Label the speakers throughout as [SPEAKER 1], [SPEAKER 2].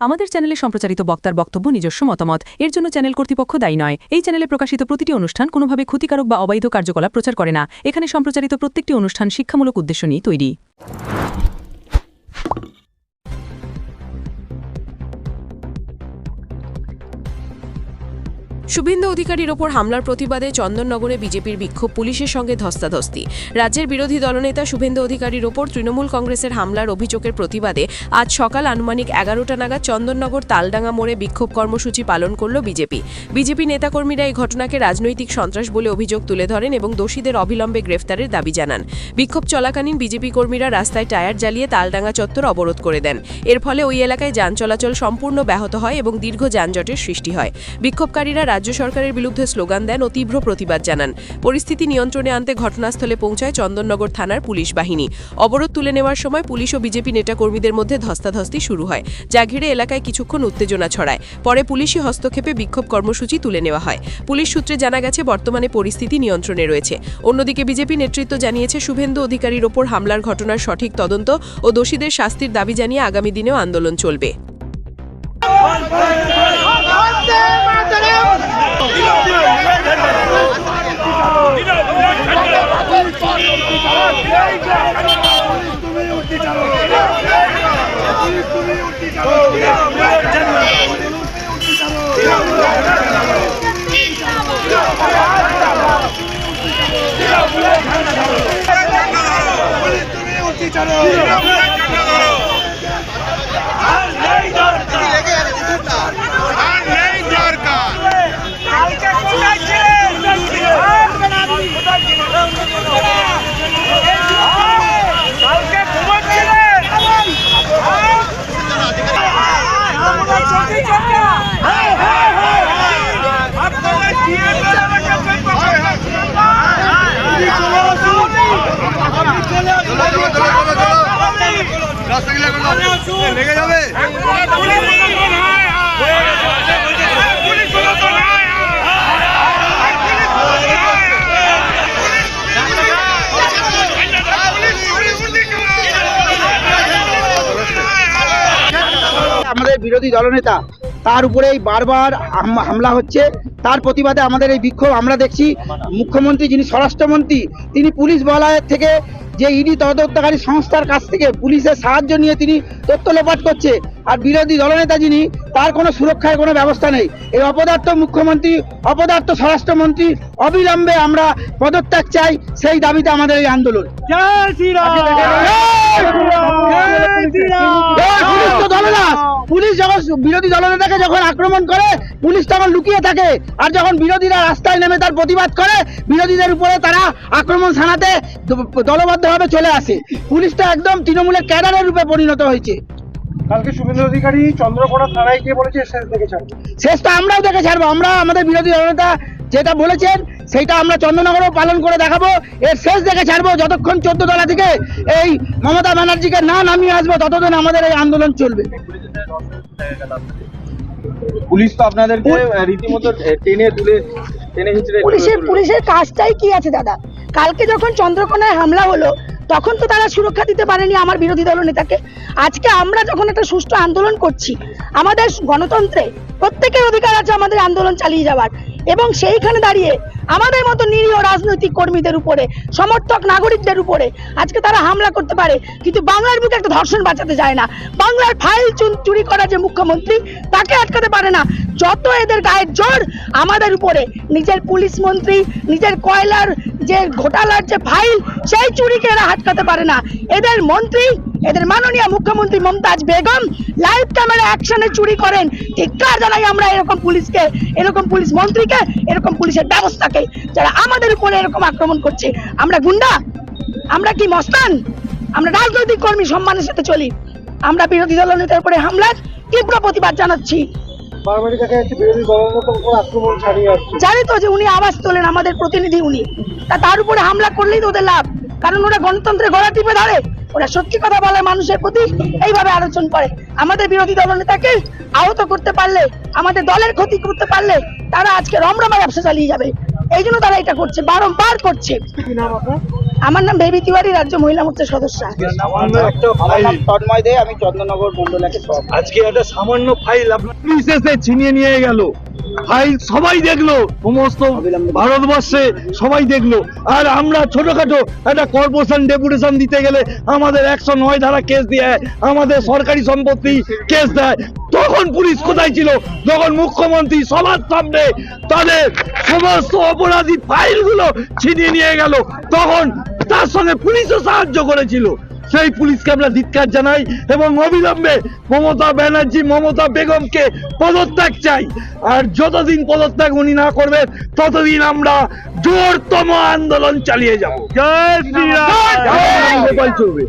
[SPEAKER 1] আমাদের চ্যানেলে সম্প্রচারিত বক্তার বক্তব্য নিজস্ব মতামত, এর জন্য চ্যানেল কর্তৃপক্ষ দায়ী নয়। এই চ্যানেলে প্রকাশিত প্রতিটি অনুষ্ঠান কোনোভাবে ক্ষতিকারক বা অবৈধ কার্যকলাপ প্রচার করে না। এখানে সম্প্রচারিত প্রত্যেকটি অনুষ্ঠান শিক্ষামূলক উদ্দেশ্য নিয়ে তৈরি।
[SPEAKER 2] শুভেন্দু অধিকারীর ওপর হামলার প্রতিবাদে চন্দননগরে বিজেপির বিক্ষোভ, পুলিশের সঙ্গে ধস্তাধস্তি। রাজ্যের বিরোধী দলনেতা শুভেন্দু অধিকারীর ওপর তৃণমূল কংগ্রেসের হামলার অভিযোগের প্রতিবাদে আজ সকাল আনুমানিক 11টা নাগাদ চন্দননগর তালডাঙ্গা মোড়ে বিক্ষোভ কর্মসূচি পালন করল বিজেপি নেতাকর্মীরা এই ঘটনাকে রাজনৈতিক সন্ত্রাস বলে অভিযোগ তুলে ধরেন এবং দোষীদের অবিলম্বে গ্রেফতারের দাবি জানান। বিক্ষোভ চলাকালীন বিজেপি কর্মীরা রাস্তায় টায়ার জ্বালিয়ে তালডাঙ্গা চত্বর অবরোধ করে দেন। এর ফলে ওই এলাকায় যান চলাচল সম্পূর্ণ ব্যাহত হয় এবং দীর্ঘ যানজটের সৃষ্টি হয়। বিক্ষোভকারীরা রাজ্য সরকারের বিরুদ্ধে স্লোগান দেন ও তীব্র প্রতিবাদ জানান। পরিস্থিতি নিয়ন্ত্রণে আনতে ঘটনাস্থলে পৌঁছায় চন্দননগর থানার পুলিশ বাহিনী। অবরোধ তুলে নেওয়ার সময় পুলিশ ও বিজেপি নেতাকর্মীদের মধ্যে ধস্তাধস্তি শুরু হয়, যা ঘিরে এলাকায় কিছুক্ষণ উত্তেজনা ছড়ায়। পরে পুলিশি হস্তক্ষেপে বিক্ষোভ কর্মসূচি তুলে নেওয়া হয়। পুলিশ সূত্রে জানা গেছে বর্তমানে পরিস্থিতি নিয়ন্ত্রণে রয়েছে। অন্যদিকে বিজেপি নেতৃত্ব জানিয়েছে শুভেন্দু অধিকারীর ওপর হামলার ঘটনার সঠিক তদন্ত ও দোষীদের শাস্তির দাবি জানিয়ে আগামী দিনেও আন্দোলন চলবে।
[SPEAKER 3] লেগে যাবে।
[SPEAKER 4] আমাদের বিরোধী দলনেতা তার উপরেই বারবার হামলা হচ্ছে, তার প্রতিবাদে আমাদের এই বিক্ষোভ। আমরা দেখছি মুখ্যমন্ত্রী, যিনি স্বরাষ্ট্রমন্ত্রী, তিনি পুলিশ বলয়ের থেকে যে ইডি তদন্তকারী সংস্থার কাছ থেকে পুলিশের সাহায্য নিয়ে তিনি তথ্য লোপাট করছে, আর বিরোধী দলনেতা যিনি, তার কোনো সুরক্ষার কোনো ব্যবস্থা নেই। এই অপদার্থ মুখ্যমন্ত্রী, অপদার্থ স্বরাষ্ট্রমন্ত্রী অবিলম্বে আমরা পদত্যাগ চাই, সেই দাবিতে আমাদের এই আন্দোলন। পুলিশ যখন বিরোধী দলনেতাকে যখন আক্রমণ করে, পুলিশ তখন লুকিয়ে থাকে, আর যখন বিরোধীরা রাস্তায় নেমে তার প্রতিবাদ করে, বিরোধীদের উপরে তারা আক্রমণ শানাতে দলবদ্ধভাবে চলে আসে। পুলিশটা একদম তৃণমূলের ক্যাডারের রূপে পরিণত হয়েছে।
[SPEAKER 5] কালকে শুভেন্দু অধিকারী চন্দ্রকোনা থানায় গিয়ে বলেছে শেষ দেখে ছাড়বো।
[SPEAKER 4] শেষ তো আমরাও দেখে ছাড়বো। আমরা আমাদের বিরোধী দলনেতা যেটা বলেছেন সেইটা আমরা চন্দননগরেও পালন করে দেখাবো। এর শেষ দেখে ছাড়বো। যতক্ষণ 14 তলা থেকে এই মমতা ব্যানার্জিকে না নামিয়ে আসবো, ততদিন আমাদের এই আন্দোলন চলবে।
[SPEAKER 5] পুলিশ তো আপনাদেরকে রীতিমতো টেনে হিচড়ে।
[SPEAKER 6] পুলিশের কাজটাই কি আছে দাদা? কালকে যখন চন্দ্রকোনায় হামলা হলো, তখন তো তারা সুরক্ষা দিতে পারেনি আমার বিরোধী দলনেতাকে। আজকে আমরা যখন একটা সুষ্ঠু আন্দোলন করছি, আমাদের গণতন্ত্রে প্রত্যেকের অধিকার আছে আমাদের আন্দোলন চালিয়ে যাওয়ার, এবং সেইখানে দাঁড়িয়ে আমাদের মতো নিরীহ রাজনৈতিক কর্মীদের উপরে, সমর্থক নাগরিকদের উপরে আজকে তারা হামলা করতে পারে, কিন্তু বাংলার বুকে একটা ধর্ষণ বাঁচাতে যায় না। বাংলার ফাইল চুরি করা যে মুখ্যমন্ত্রী, তাকে আটকাতে পারে না। যত এদের গায়ের জোর আমাদের উপরে, নিজের পুলিশ মন্ত্রী, নিজের কয়লার যে ঘোটালার যে ফাইল, সেই চুরিকে এরা আটকাতে পারে না। এদের মন্ত্রী, এদের মাননীয় মুখ্যমন্ত্রী মমতাজ বেগম লাইভ ক্যামেরা অ্যাকশনে চুরি করেন। ধিক্কার জানাই আমরা এরকম পুলিশকে, এরকম পুলিশ মন্ত্রীকে, এরকম পুলিশের ব্যবস্থাকে, যারা আমাদের উপরে এরকম আক্রমণ করছে। আমরা গুন্ডা? আমরা কি মস্তান? আমরা রাজনৈতিক কর্মী, সম্মানের সাথে চলি। আমরা বিরোধী দলনেতার উপরে হামলার তীব্র প্রতিবাদ জানাচ্ছি। জানি তো যে উনি আওয়াজ তোলেন, আমাদের প্রতিনিধি উনি, তার উপরে হামলা করলেই তো ওদের লাভ, কারণ ওরা গণতন্ত্রের গলা টিপে ধরে। ওরা সত্যি কথা বলে, মানুষের প্রতি এইভাবে আলোচনা করে। আমাদের বিরোধী দলনেতাকে আহত করতে পারলে, আমাদের দলের ক্ষতি করতে পারলে, তারা আজকে রমরমা ব্যবসা চালিয়ে যাবে। এই জন্য তারা এটা করছে, বারংবার করছে। আমার নাম বেবি তিওয়ারি, রাজ্য মহিলা মোর্চার সদস্য।
[SPEAKER 4] আমার নাম তন্ময় দে, আমি চন্দননগর মন্ডলাকে সব।
[SPEAKER 3] আজকে একটা সামান্য ফাইল আপনার পুলিশ এসে ছিনিয়ে নিয়ে গেল। ফাইল সবাই দেখলো, সমস্ত ভারতবর্ষে সবাই দেখলো, আর আমরা ছোটখাটো একটা কর্পোরেশন ডেপুটেশন দিতে গেলে আমাদের 109 ধারা কেস দেয়, আমাদের সরকারি সম্পত্তি কেস দেয়। তখন পুলিশ কোথায় ছিল? যখন মুখ্যমন্ত্রী সবার সামনে তাদের সমস্ত অপরাধী ফাইলগুলো ছিনিয়ে নিয়ে গেল, তখন তার সঙ্গে পুলিশও সাহায্য করেছিল। সেই পুলিশকে আমরা ধিক্কার জানাই এবং অবিলম্বে মমতা ব্যানার্জি, মমতা বেগমকে পদত্যাগ চাই। আর যতদিন পদত্যাগ উনি না করবেন ততদিন আমরা জোরতম আন্দোলন চালিয়ে যাব। জয় শ্রীরাম, জয় গোপাল চৌবে।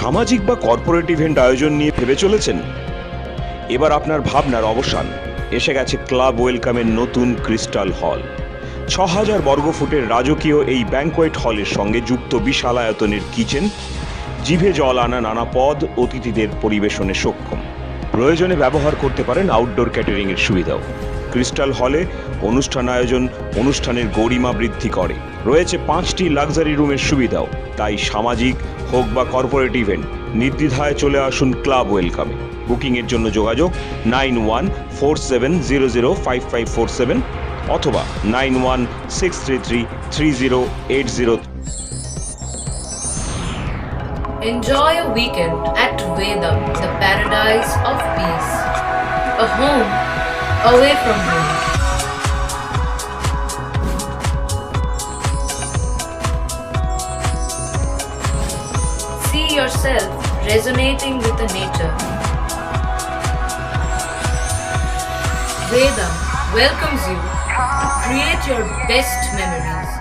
[SPEAKER 7] সামাজিক বা কর্পোরেট ইভেন্ট আয়োজন নিয়ে ভেবে চলেছেন? এবার আপনার ভাবনার অবসান। এসে গেছে ক্লাব ওয়েলকামের নতুন ক্রিস্টাল হল। 6000 বর্গফুটের রাজকীয় এই ব্যাংকোয়েট হলের সঙ্গে যুক্ত বিশাল আয়তনের কিচেন, জিভে জল আনা নানা পদ অতিথিদের পরিবেশনে সক্ষম। প্রয়োজনে ব্যবহার করতে পারেন আউটডোর ক্যাটারিং এর সুবিধাও। ক্রিস্টাল হলে অনুষ্ঠান আয়োজন অনুষ্ঠানের গরিমা বৃদ্ধি করে। রয়েছে 5টি লাক্সারি রুমের সুবিধাও। তাই সামাজিক হোক বা কর্পোরেট ইভেন্ট, নির্দ্বিধায় চলে আসুন ক্লাব ওয়েলকামে। বুকিংয়ের জন্য যোগাযোগ 9147005547 অথবা 9163333080।
[SPEAKER 8] Enjoy a weekend at Vedam, the paradise of peace. A home away from home. See yourself resonating with the nature. Vedam welcomes you to create your best memories.